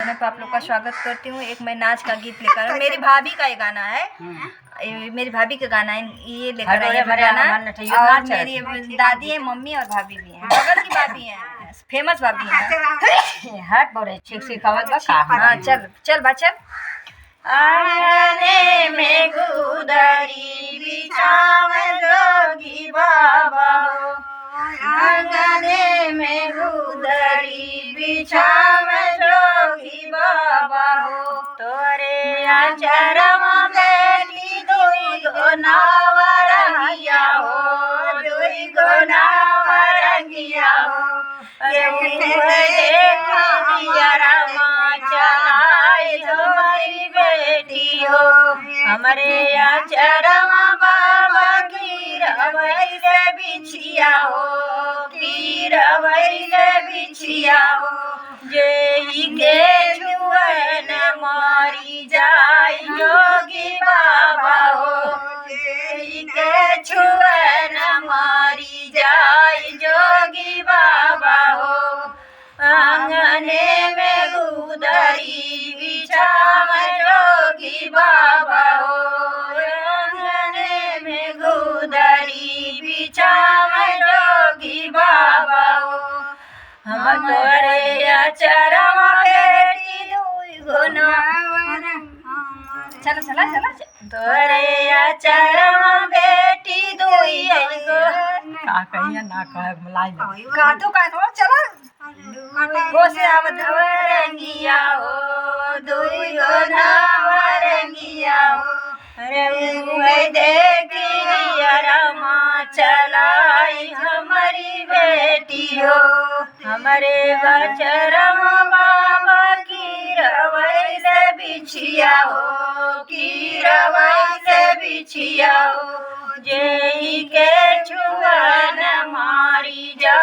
Channel पर आप लोग का स्वागत करती हूँ। एक मैं नाच का गीत लेकर मेरी भाभी का ये गाना है, मेरी भाभी का गाना है, ये लेकर आई है गाना। और मेरी दादी है, मम्मी और भाभी भी हैं, बगल की भाभी हैं, फेमस भाभी हैं। हट बोले ठीक से कवत बा का। हाँ चल चल बा चल। आंगने में गुदरी बिछाव जोगी बाबा हो, आंगने में गुदरी बिछाव जोगी बाबा हो। तोरे आचरमा बेटी दुई गो नावरंगिया हो, दुई गो नावरंगिया हो। हमारी बेटी हो, हमारे आचरमा बाबा की रवैल बिछिया हो, की रवैल बिछिया हो। जेही के छुअन मारी जाय जोगी बाबा हो, जेही के छुअन मारी जाय जोगी बाबा हो। आंगने में गुदरी बिछाव जोगी बाबा हो, आंगने में गुदरी बिछाव जोगी बाबा हो। हम तोरे आचरमा बेटी दुई गो चला चला चला तोरे आचरमा बेटी दुई गो का कहिया ना कहे मलाई का तो चला गोसे आवत वरंगिया हो, दुई गो नावरंगिया हो। अरे उहे देखी रमा चलाई हमारी बेटी हो, हमारे बचरमा बाबा की रवैल बिछिया हो, की रवैल बिछिया हो। जेही के छुअन मारी जा